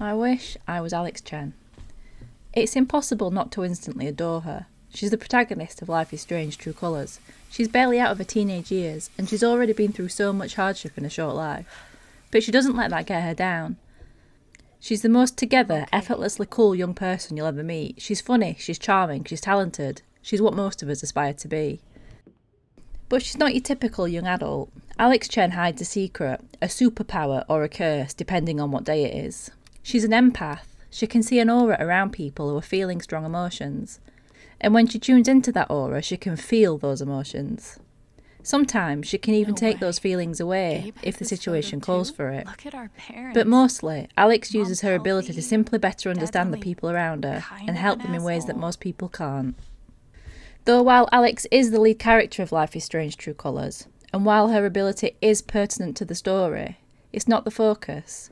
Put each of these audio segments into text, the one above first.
I wish I was Alex Chen. It's impossible not to instantly adore her. She's the protagonist of Life is Strange: True Colours. She's barely out of her teenage years, and she's already been through so much hardship in a short life. But she doesn't let that get her down. She's the most together, effortlessly cool young person you'll ever meet. She's funny, she's charming, she's talented. She's what most of us aspire to be. But she's not your typical young adult. Alex Chen hides a secret, a superpower or a curse, depending on what day it is. She's an empath. She can see an aura around people who are feeling strong emotions. And when she tunes into that aura, she can feel those emotions. Sometimes she can even take those feelings away if the situation calls for it. Look at our parents. But mostly, Alex uses her ability to simply better understand the people around her and help them in ways that most people can't. Though while Alex is the lead character of Life is Strange: True Colours, and while her ability is pertinent to the story, it's not the focus.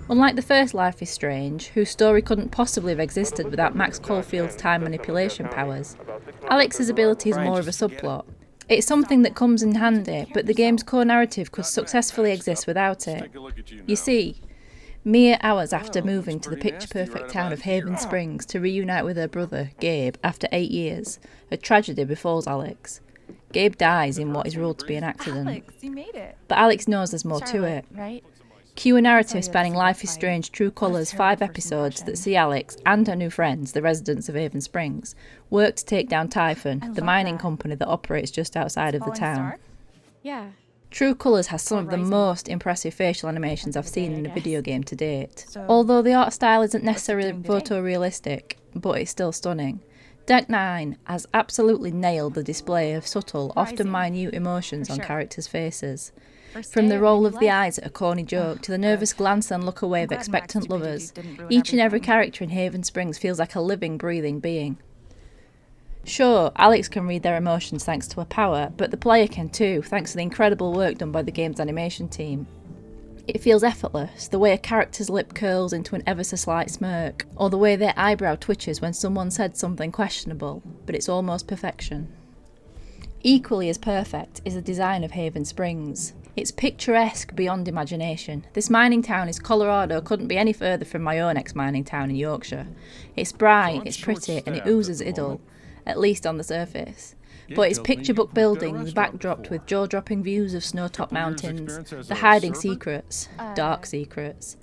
Unlike the first Life is Strange, whose story couldn't possibly have existed without Max Caulfield's time manipulation powers, Alex's ability is more of a subplot. It's something that comes in handy, but the game's core narrative could successfully exist without it. You see, mere hours after moving to the picture-perfect town of Haven Springs to reunite with her brother, Gabe, after 8 years, a tragedy befalls Alex. Gabe dies in what is ruled to be an accident. Alex, you made it. But Alex knows there's more to it. Right? Cue a narrative spanning Life is Strange: True Colours' 5 episodes that see Alex and her new friends, the residents of Haven Springs, work to take down Typhon, the mining company that operates just outside of the town. Yeah. True Colours has some of the most impressive facial animations I've seen in a video game to date. Although the art style isn't necessarily photorealistic, but it's still stunning. Deck 9 has absolutely nailed the display of subtle, often minute emotions on characters' faces. From the roll of the eyes at a corny joke to the nervous glance and look away of expectant lovers, each and every character in Haven Springs feels like a living, breathing being. Sure, Alex can read their emotions thanks to her power, but the player can too, thanks to the incredible work done by the game's animation team. It feels effortless, the way a character's lip curls into an ever so slight smirk, or the way their eyebrow twitches when someone said something questionable, but it's almost perfection. Equally as perfect is the design of Haven Springs. It's picturesque beyond imagination. This mining town in Colorado couldn't be any further from my own ex-mining town in Yorkshire. It's bright, it's pretty, and it oozes idyll, at least on the surface. But its picture book buildings backdropped with jaw-dropping views of snow-topped mountains, the hiding secrets, dark secrets.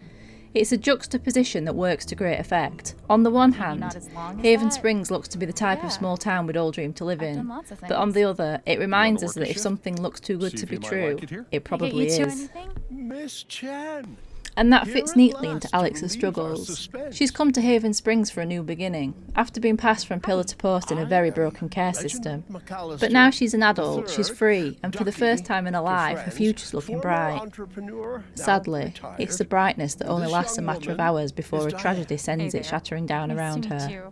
It's a juxtaposition that works to great effect. On the one hand, Haven Springs looks to be the type of small town we'd all dream to live in, but on the other, it reminds us that if something looks too good to be true, it probably is. Miss Chen. And that fits neatly into Alex's struggles. She's come to Haven Springs for a new beginning, after being passed from pillar to post in a very broken care system. But now she's an adult, she's free, and for the first time in her life, her future's looking bright. Sadly, it's the brightness that only lasts a matter of hours before a tragedy sends it shattering down around her.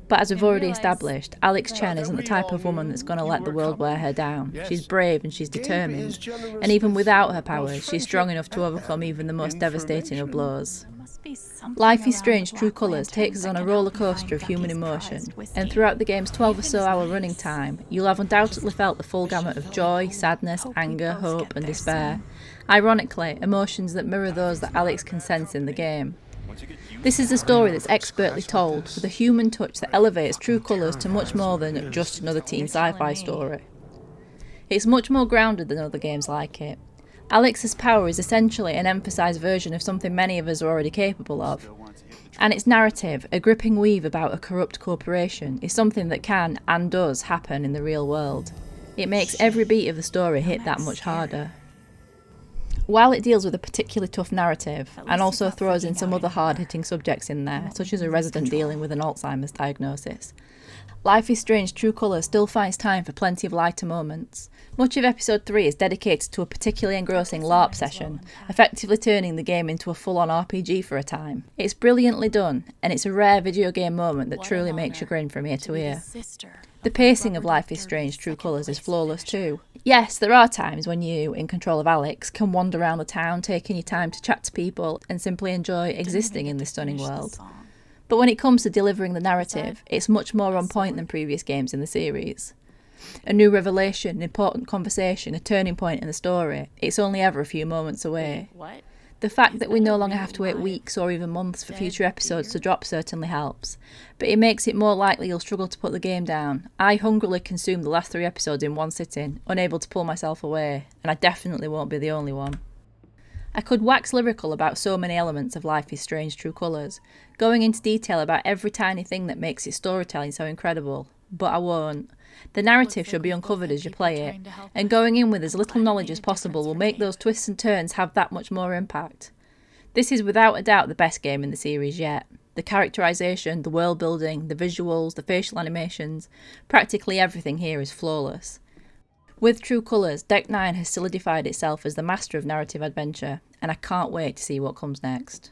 But as we've already established, Alex Chen isn't the type of woman that's going to let the world wear her down. She's brave and she's determined. And even without her powers, she's strong enough to overcome even the most devastating of blows. Life is Strange: True Colours takes us on a roller coaster of human emotion, and throughout the game's 12 or so hour running time, you'll have undoubtedly felt the full gamut of joy, sadness, anger, hope and despair. Ironically, emotions that mirror those that Alex can sense in the game. This is a story that's expertly told, with a human touch that elevates True Colours to much more than just another teen sci-fi story. It's much more grounded than other games like it. Alex's power is essentially an emphasised version of something many of us are already capable of. And its narrative, a gripping weave about a corrupt corporation, is something that can, and does, happen in the real world. It makes every beat of the story hit that much harder. While it deals with a particularly tough narrative, and also throws in some other hard-hitting subjects in there, such as a resident dealing with an Alzheimer's diagnosis, Life is Strange: True Colours still finds time for plenty of lighter moments. Much of Episode 3 is dedicated to a particularly engrossing LARP session, effectively turning the game into a full-on RPG for a time. It's brilliantly done, and it's a rare video game moment that truly makes you grin from ear to ear. The pacing of Life is Strange: True Colours is flawless too. Yes, there are times when you, in control of Alex, can wander around the town taking your time to chat to people and simply enjoy existing in this stunning world. But when it comes to delivering the narrative, it's much more on point than previous games in the series. A new revelation, an important conversation, a turning point in the story, it's only ever a few moments away. The fact that we no longer have to wait weeks or even months for future episodes to drop certainly helps, but it makes it more likely you'll struggle to put the game down. I hungrily consumed the last 3 episodes in one sitting, unable to pull myself away, and I definitely won't be the only one. I could wax lyrical about so many elements of Life is Strange True Colours, going into detail about every tiny thing that makes its storytelling so incredible, but I won't. The narrative should be uncovered as you play it, and going in with as little knowledge as possible will make those twists and turns have that much more impact. This is without a doubt the best game in the series yet. The characterisation, the world building, the visuals, the facial animations, practically everything here is flawless. With True Colours, Deck 9 has solidified itself as the master of narrative adventure, and I can't wait to see what comes next.